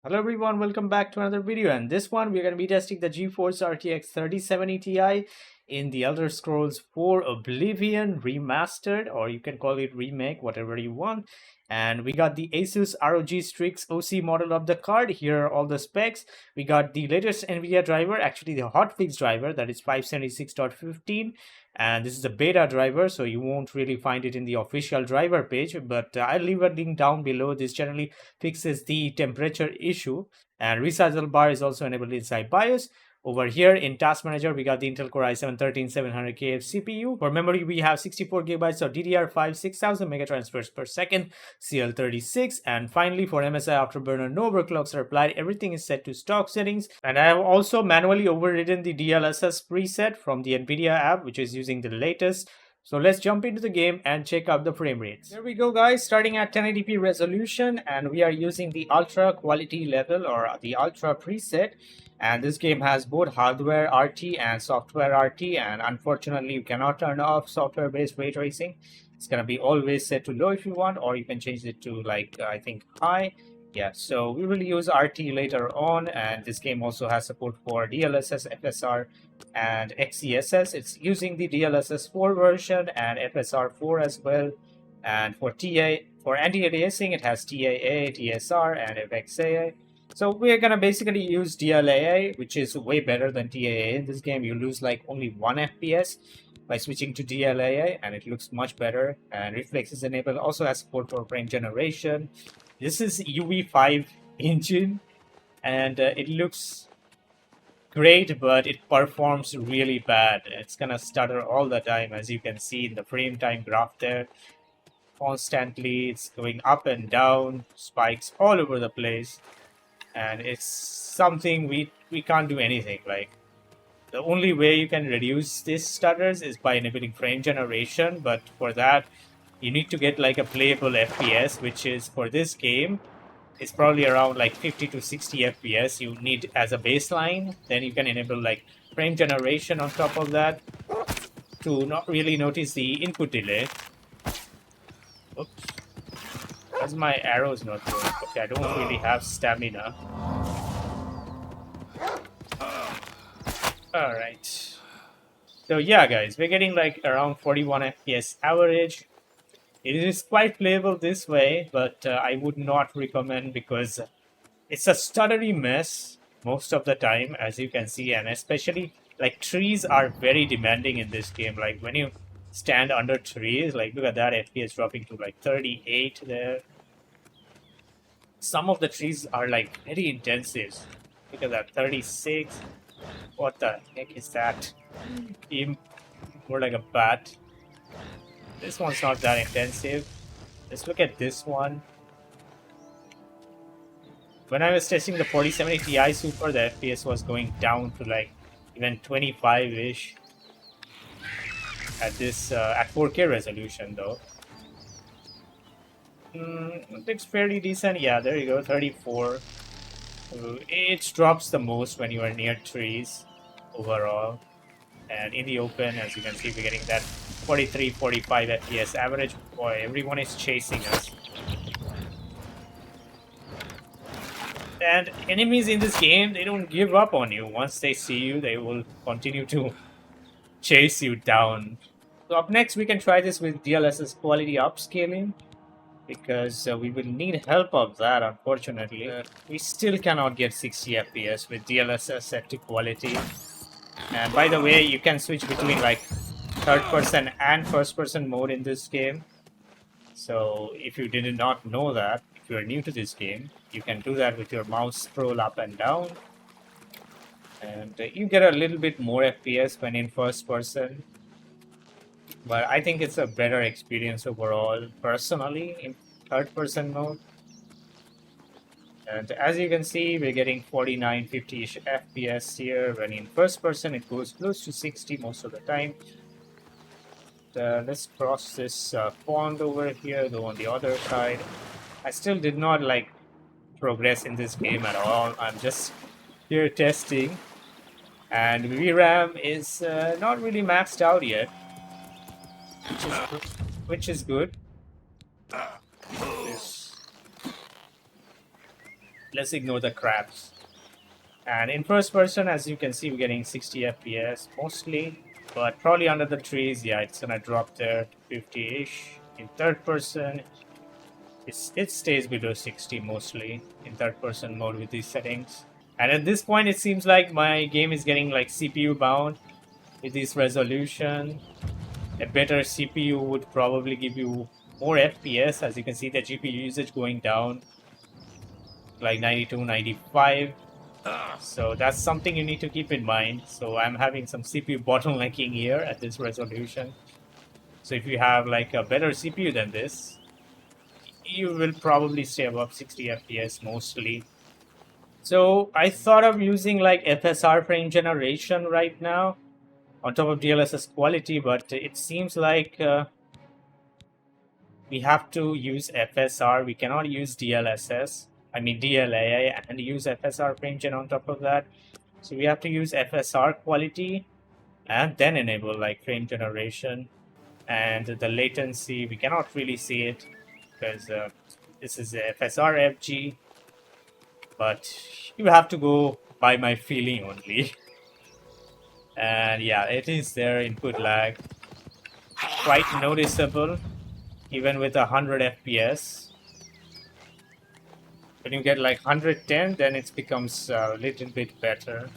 Hello everyone, welcome back to another video, and this one we're going to be testing the GeForce RTX 3070 Ti in the Elder Scrolls 4 Oblivion Remastered, or you can call it remake, whatever you want. And we got the Asus ROG Strix OC model of the card. Here are all the specs. We got the latest NVIDIA driver, actually the hotfix driver, that is 576.15, and this is a beta driver, so you won't really find it in the official driver page, but I'll leave a link down below. This generally fixes the temperature issue, and resizable bar is also enabled inside BIOS. Over here in Task Manager, we got the Intel Core i7-13700KF CPU. For memory, we have 64 gigabytes of DDR5, 6000 megatransfers per second, CL36. And finally, for MSI Afterburner, no overclocks are applied. Everything is set to stock settings. And I have also manually overridden the DLSS preset from the NVIDIA app, which is using the latest. So let's jump into the game and check out the frame rates. Here we go, guys, starting at 1080p resolution, and we are using the ultra quality level, or the ultra preset. And this game has both hardware RT and software RT, and unfortunately you cannot turn off software based ray tracing. It's gonna be always set to low if you want, or you can change it to like I think high. Yeah, so we will use RT later on, and this game also has support for DLSS FSR and XeSS. It's using the DLSS 4 version and FSR 4 as well. And for anti-aliasing, it has TAA, TSR, and FXAA. So we're gonna basically use DLAA, which is way better than TAA in this game. You lose like only 1 FPS by switching to DLAA, and it looks much better. And reflex is enabled. Also has support for frame generation. This is UE5 engine, and it looks great, but it performs really bad. It's gonna stutter all the time, as you can see in the frame time graph there. Constantly, it's going up and down, spikes all over the place, and it's something we can't do anything. Like, the only way you can reduce these stutters is by enabling frame generation, but for that you need to get like a playable FPS, which is for this game it's probably around like 50 to 60 FPS you need as a baseline. Then you can enable like frame generation on top of that to not really notice the input delay. Oops. As my arrow's not going. Okay, I don't really have stamina. Alright. So yeah, guys, we're getting like around 41 FPS average. It is quite playable this way, but I would not recommend, because it's a stuttery mess most of the time, as you can see, and especially like trees are very demanding in this game. Like when you stand under trees, like look at that FPS dropping to like 38 there. Some of the trees are like very intensive. Look at that, 36. What the heck is that? More like a bat. This one's not that intensive. Let's look at this one. When I was testing the 4070 Ti Super, the FPS was going down to like even 25-ish at this at 4K resolution though. It looks fairly decent. Yeah, there you go, 34. It drops the most when you are near trees overall. And in the open, as you can see, we're getting that 43, 45 FPS average. Boy, everyone is chasing us. And enemies in this game, they don't give up on you. Once they see you, they will continue to chase you down. So up next, we can try this with DLSS Qlty upscaling, because we will need help of that, unfortunately. We still cannot get 60 FPS with DLSS set to quality. And by the way, you can switch between like third person and first person mode in this game. So if you did not know that, if you are new to this game, you can do that with your mouse scroll up and down. And you get a little bit more FPS when in first person. But I think it's a better experience overall, personally, in third person mode. And as you can see, we're getting 49, 50-ish FPS here. When in first person, it goes close to 60 most of the time. Let's cross this pond over here, though on the other side. I still did not like progress in this game at all. I'm just here testing. And VRAM is not really maxed out yet, which is good. This let's ignore the craps. And in first person, as you can see, we're getting 60 FPS mostly, but probably under the trees, yeah, it's gonna drop there to 50-ish. In third person, it stays below 60 mostly in third person mode with these settings. And at this point, it seems like my game is getting like CPU bound with this resolution. A better CPU would probably give you more FPS. As you can see, the GPU usage going down like 92, 95. So that's something you need to keep in mind. So I'm having some CPU bottlenecking here at this resolution. So if you have like a better CPU than this, you will probably stay above 60 FPS mostly. So I thought of using like FSR Frame Generation right now on top of DLSS Qlty, but it seems like we have to use FSR. We cannot use DLAA and use FSR Frame Gen on top of that. So we have to use FSR Qlty and then enable like frame generation. And the latency, we cannot really see it because this is FSR FG, but you have to go by my feeling only. And yeah, it is there, input lag, quite noticeable, even with 100 FPS. When you get like 110, then it becomes a little bit better.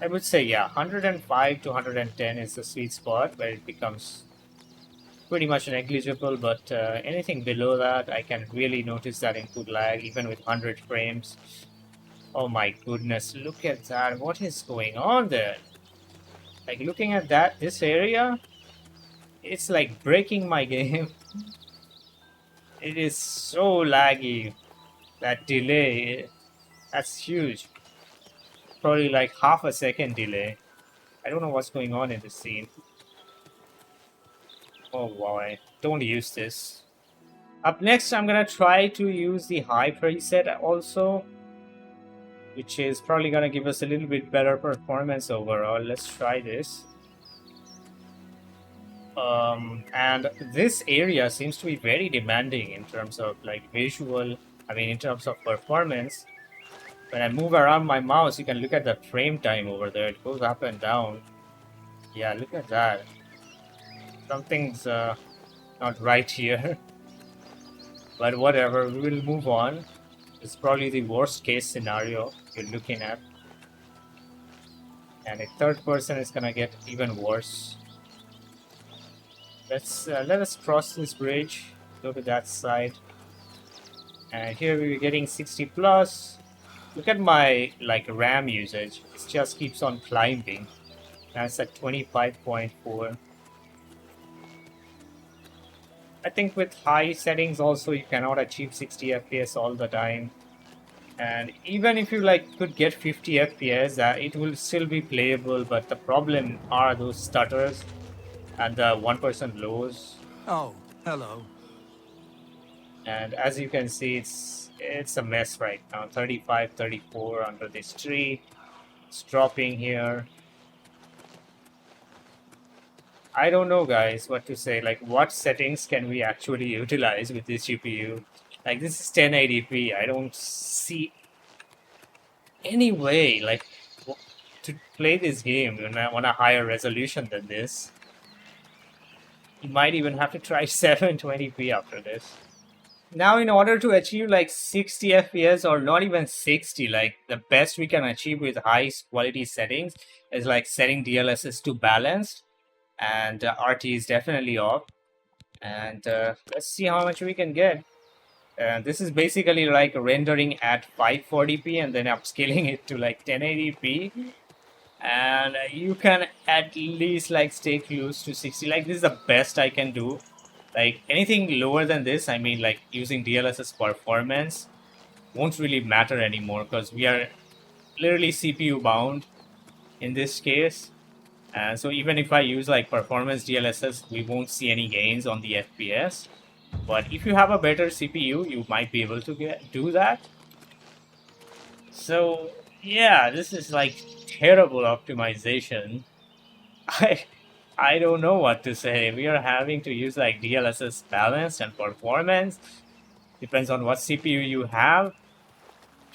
I would say, yeah, 105 to 110 is the sweet spot where it becomes pretty much negligible, but anything below that, I can really notice that input lag, even with 100 frames. Oh my goodness, look at that. What is going on there? Like, looking at that, this area, it's like breaking my game. It is so laggy. That delay, that's huge. Probably like half a second delay. I don't know what's going on in this scene. Oh boy, don't use this. Up next, I'm gonna try to use the high preset also, which is probably gonna give us a little bit better performance overall. Let's try this. And this area seems to be very demanding in terms of like visual, in terms of performance. When I move around my mouse, you can look at the frame time over there. It goes up and down. Yeah, look at that. Something's not right here. But whatever, we will move on. It's probably the worst case scenario you're looking at. And a third person is gonna get even worse. Let us cross this bridge, go to that side. And here we're getting 60 plus. Look at my like RAM usage. It just keeps on climbing. That's at 25.4. I think with high settings also you cannot achieve 60 FPS all the time. And even if you like could get 50 FPS, it will still be playable, but the problem are those stutters and the 1% lows. Oh, hello. And as you can see, it's a mess right now. 35, 34 under this tree. It's dropping here. I don't know, guys, what to say. Like, what settings can we actually utilize with this GPU? Like, this is 1080p. I don't see any way, like, to play this game on a higher resolution than this. You might even have to try 720p after this. Now, in order to achieve like 60 FPS or not even 60, like the best we can achieve with high quality settings is like setting DLSS to balanced, and RT is definitely off. And let's see how much we can get. This is basically like rendering at 540p and then upscaling it to like 1080p. And you can at least like stay close to 60. Like, this is the best I can do. Like, anything lower than this, like using DLSS performance won't really matter anymore because we are literally CPU bound in this case. And so even if I use like performance DLSS, we won't see any gains on the FPS. But if you have a better CPU, you might be able to do that. So yeah, this is like terrible optimization. I don't know what to say. We are having to use like DLSS balance and performance. Depends on what CPU you have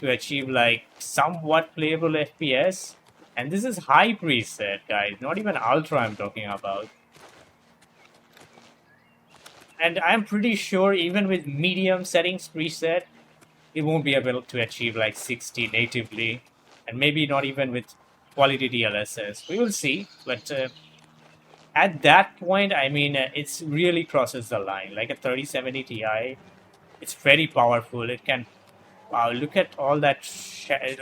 to achieve like somewhat playable FPS. And this is high preset, guys, not even ultra I'm talking about. And I'm pretty sure even with medium settings preset, it won't be able to achieve like 60 natively, and maybe not even with quality DLSS. We will see, but at that point, I mean, it's really crosses the line. Like a 3070 Ti, it's very powerful. It can wow, look at all that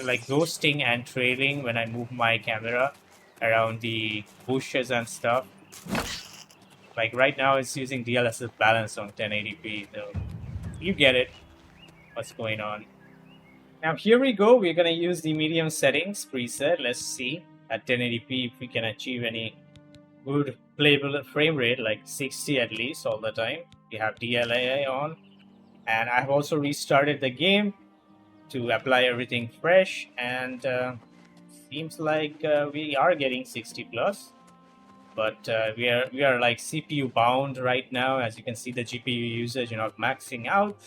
like ghosting and trailing when I move my camera around the bushes and stuff. Like right now, it's using DLSS balance on 1080p. So you get it. What's going on? Now here we go. We're gonna use the medium settings preset. Let's see at 1080p if we can achieve any good playable frame rate, like 60 at least all the time. We have DLAA on, and I've also restarted the game to apply everything fresh, and seems like we are getting 60 plus. But we are like CPU bound right now. As you can see, the GPU usage not maxing out.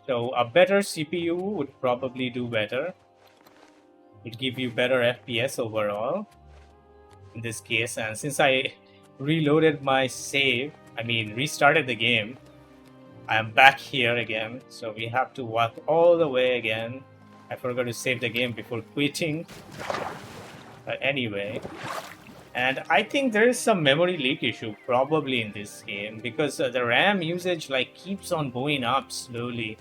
So a better CPU would probably do better. Would give you better FPS overall in this case. And since I reloaded my save, I mean restarted the game, I am back here again. So we have to walk all the way again. I forgot to save the game before quitting. But anyway. And I think there is some memory leak issue probably in this game because the RAM usage like keeps on going up slowly.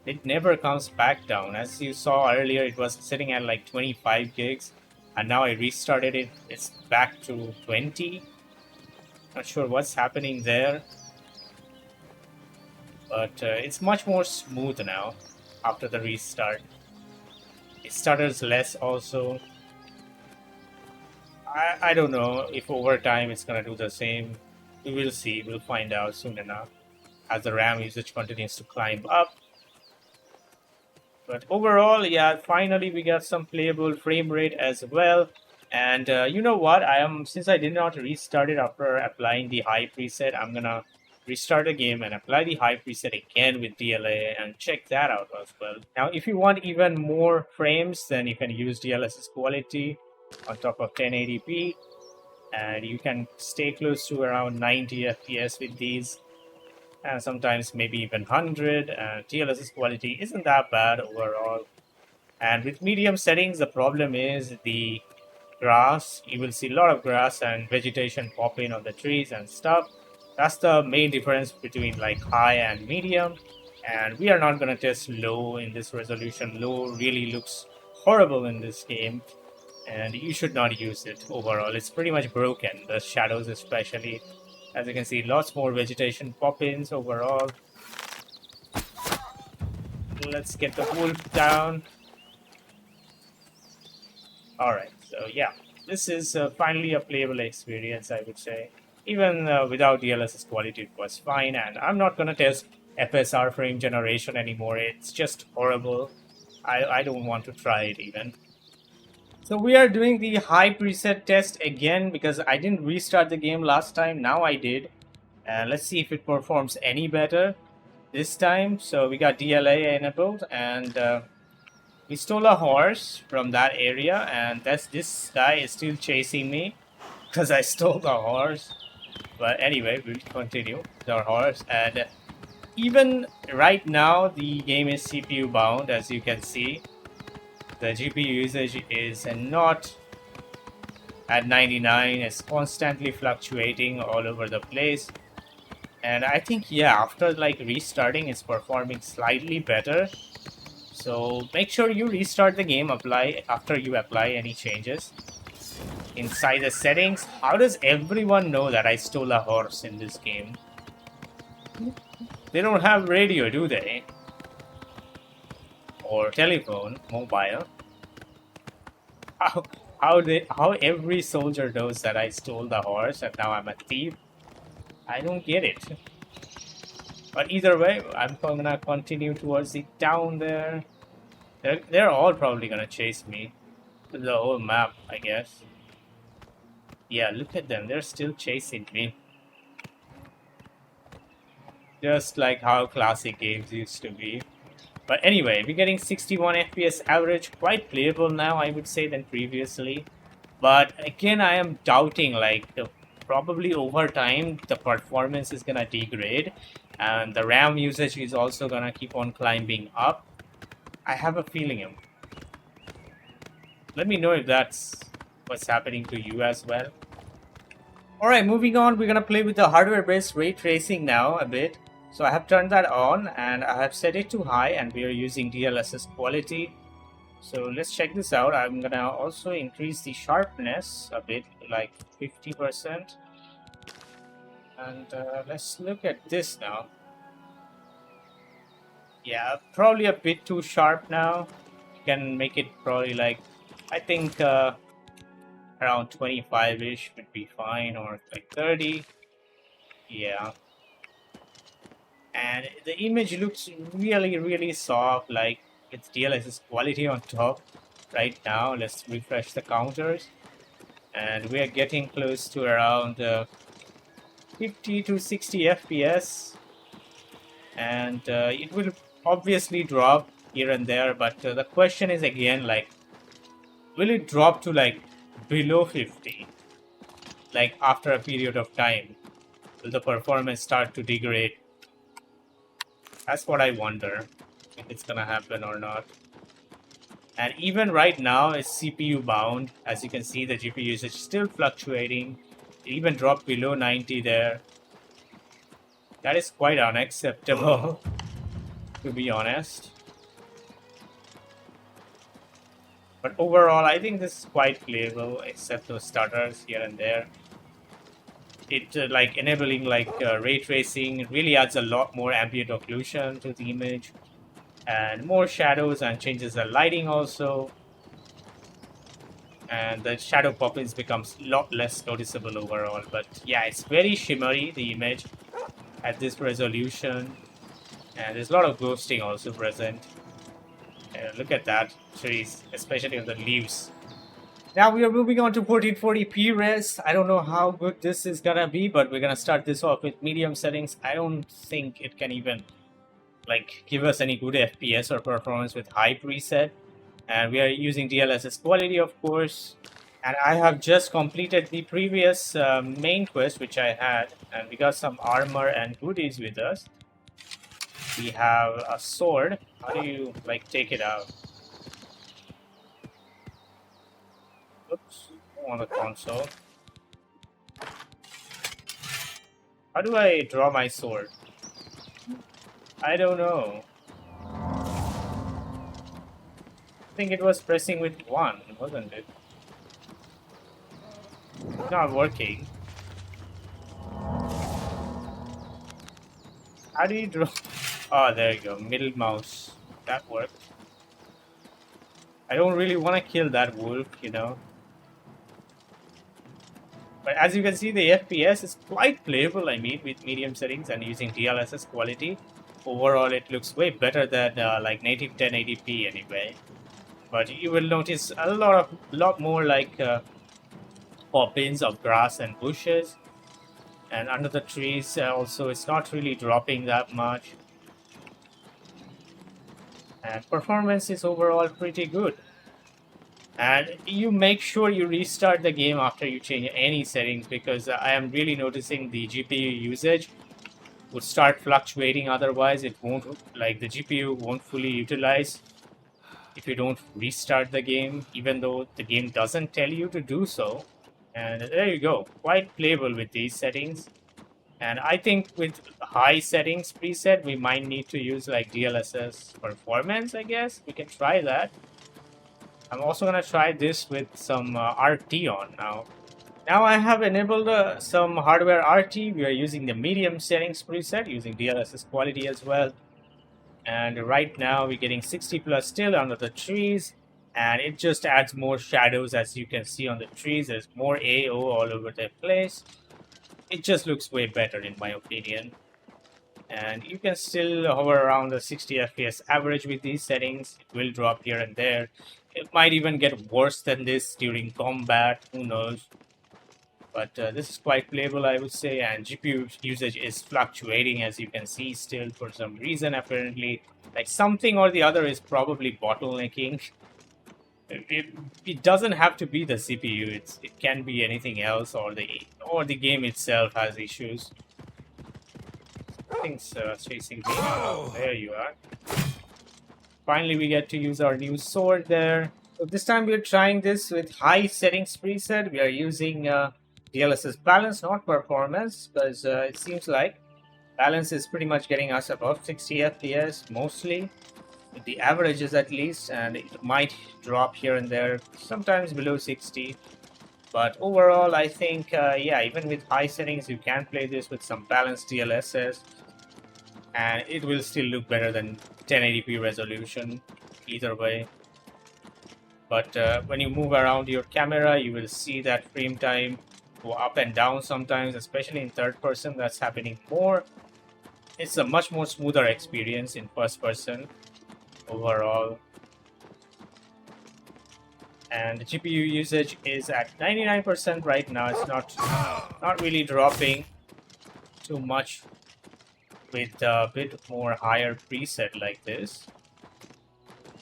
It never comes back down. As you saw earlier, it was sitting at like 25 gigs, and now I restarted it. It's back to 20. Not sure what's happening there, but it's much more smooth now after the restart. It stutters less also. I don't know if over time it's gonna do the same. We will see. We'll find out soon enough as the RAM usage continues to climb up. But overall, yeah, finally we got some playable frame rate as well. And you know what? Since I did not restart it after applying the high preset, I'm gonna restart the game and apply the high preset again with DLA and check that out as well. Now, if you want even more frames, then you can use DLSS Qlty on top of 1080p, and you can stay close to around 90 FPS with these, and sometimes maybe even 100. And DLSS Qlty isn't that bad overall. And with medium settings, the problem is the grass. You will see a lot of grass and vegetation pop in on the trees and stuff. That's the main difference between like high and medium. And we are not going to test low in this resolution. Low really looks horrible in this game, and you should not use it overall. It's pretty much broken, the shadows especially. As you can see, lots more vegetation pop-ins overall. Let's get the wolf down. Alright, so yeah, this is finally a playable experience, I would say. Even without DLSS Qlty, it was fine, and I'm not gonna test FSR Frame Generation anymore. It's just horrible. I don't want to try it even. So we are doing the high preset test again because I didn't restart the game last time. Now I did. And let's see if it performs any better this time. So we got DLA enabled, and we stole a horse from that area, and this guy is still chasing me because I stole the horse. But anyway, we'll continue with our horse. And even right now, the game is CPU bound, as you can see. The GPU usage is not at 99. It's constantly fluctuating all over the place. And I think, yeah, after like restarting, it's performing slightly better. So make sure you restart the game after you apply any changes. Inside the settings, how does everyone know that I stole a horse in this game? They don't have radio, do they? Or telephone, mobile. How every soldier knows that I stole the horse and now I'm a thief? I don't get it. But either way, I'm gonna continue towards the town there. They're all probably gonna chase me. The whole map, I guess. Yeah, look at them. They're still chasing me. Just like how classic games used to be. But anyway, we're getting 61 FPS average, quite playable now, I would say, than previously. But again, I am doubting, like, probably over time, the performance is gonna degrade, and the RAM usage is also gonna keep on climbing up. I have a feeling. Let me know if that's what's happening to you as well. Alright, moving on, we're gonna play with the hardware-based ray tracing now a bit. So I have turned that on and I have set it to high, and we are using DLSS Qlty. So let's check this out. I'm gonna also increase the sharpness a bit, like 50%. And let's look at this now. Yeah, probably a bit too sharp now. You can make it probably like, I think around 25-ish would be fine, or like 30. Yeah. And the image looks really soft, like with DLSS Qlty on top. Right now, let's refresh the counters, and we are getting close to around 50 to 60 FPS, and it will obviously drop here and there, but the question is again, like, will it drop to like below 50, like after a period of time? Will the performance start to degrade? That's what I wonder, if it's gonna happen or not. And even right now, it's CPU bound. As you can see, the GPU usage is still fluctuating. It even dropped below 90 there. That is quite unacceptable, to be honest. But overall, I think this is quite playable, except those stutters here and there. It like enabling like ray tracing really adds a lot more ambient occlusion to the image, and more shadows, and changes the lighting also. And the shadow pop-ins becomes a lot less noticeable overall. But yeah, it's very shimmery, the image, at this resolution. And there's a lot of ghosting also present. Look at that trees, especially on the leaves. Now we are moving on to 1440p res. I don't know how good this is gonna be, but we're gonna start this off with medium settings. I don't think it can even like give us any good FPS or performance with high preset. And we are using DLSS Qlty, of course. And I have just completed the previous main quest which I had, and we got some armor and goodies with us. We have a sword. How do you like take it out? Oops, on the console. How do I draw my sword? I don't know. I think it was pressing with 1, wasn't it? It's not working. How do you draw? Oh, there you go. Middle mouse. That worked. I don't really want to kill that wolf, you know. But as you can see, the FPS is quite playable, I mean, with medium settings and using DLSS Qlty. Overall, it looks way better than like native 1080p anyway. But you will notice a lot more like pop-ins of grass and bushes. And under the trees also, it's not really dropping that much. And performance is overall pretty good. And you make sure you restart the game after you change any settings, because I am really noticing the GPU usage would start fluctuating. Otherwise, it won't, like, the GPU won't fully utilize if you don't restart the game, even though the game doesn't tell you to do so. And there you go, quite playable with these settings. And I think with high settings preset, we might need to use like DLSS performance, I guess. We can try that. I'm also going to try this with some RT on now. Now I have enabled some hardware RT. We are using the medium settings preset, using DLSS Qlty as well. And right now we're getting 60 plus still under the trees. And it just adds more shadows, as you can see on the trees. There's more AO all over the place. It just looks way better in my opinion. And you can still hover around the 60 FPS average with these settings. It will drop here and there. It might even get worse than this during combat, who knows. But this is quite playable, I would say, and GPU usage is fluctuating, as you can see, still for some reason. Apparently, like something or the other is probably bottlenecking. It doesn't have to be the CPU. It can be anything else, or the game itself has issues. Things chasing me. Oh, there you are. Finally, we get to use our new sword there. So this time we're trying this with high settings preset. We are using DLSS balance, not performance, because it seems like balance is pretty much getting us above 60 FPS mostly, with the averages at least, and it might drop here and there, sometimes below 60. But overall, I think, yeah, even with high settings, you can play this with some balanced DLSS, and it will still look better than 1080p resolution either way. But when you move around your camera, you will see that frame time go up and down sometimes, especially in third person. That's happening more. It's a much more smoother experience in first person overall. And the GPU usage is at 99% right now. It's not really dropping too much with a bit more higher preset like this,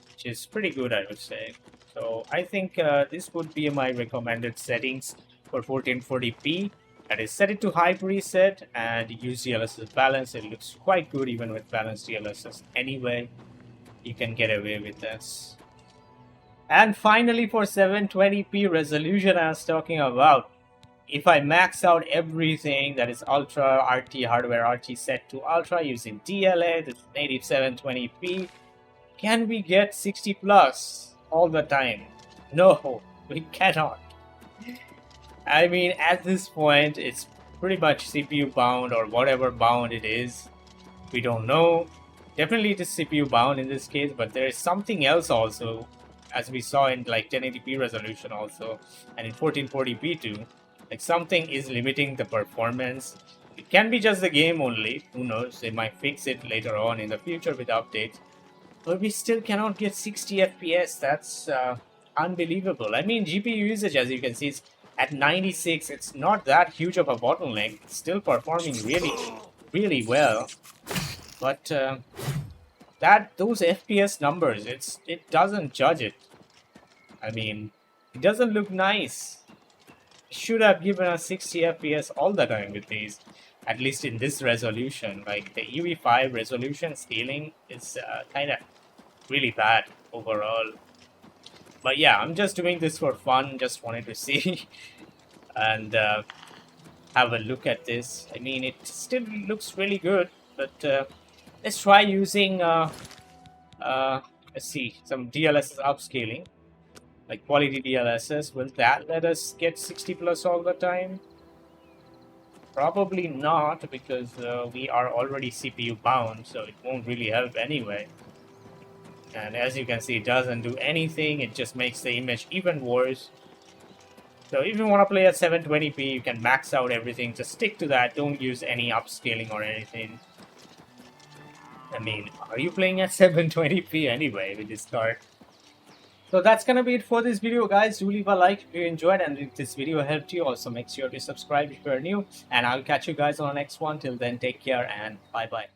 which is pretty good, I would say. So I think this would be my recommended settings for 1440p. That is, set it to high preset and use DLSS balance. It looks quite good even with balanced DLSS anyway. You can get away with this. And finally, for 720p resolution I was talking about, if I max out everything, that is Ultra, RT, hardware RT set to Ultra using DLAA, this native 720p, can we get 60 plus all the time? No, we cannot. I mean, at this point, it's pretty much CPU bound or whatever bound it is. We don't know. Definitely it is CPU bound in this case, but there is something else also, as we saw in like 1080p resolution also, and in 1440p too. Like something is limiting the performance. It can be just the game only. Who knows? They might fix it later on in the future with updates. But we still cannot get 60 FPS. That's unbelievable. I mean, GPU usage, as you can see, is at 96. It's not that huge of a bottleneck. It's still performing really, really well. But those FPS numbers, it doesn't judge it. I mean, it doesn't look nice. Should have given us 60 FPS all the time with these, at least in this resolution. Like the UE5 resolution scaling is kind of really bad overall. But yeah, I'm just doing this for fun, just wanted to see and have a look at this. I mean, it still looks really good, but let's try using let's see, some DLSS upscaling, like quality DLSS. Will that let us get 60 plus all the time? Probably not, because we are already CPU bound, so it won't really help anyway. And as you can see, it doesn't do anything. It just makes the image even worse. So if you want to play at 720p, you can max out everything. Just stick to that. Don't use any upscaling or anything. I mean, are you playing at 720p anyway with this card? So that's gonna be it for this video, guys. Do leave a like if you enjoyed, and if this video helped you, also make sure to subscribe if you're new, and I'll catch you guys on the next one. Till then, take care and bye bye.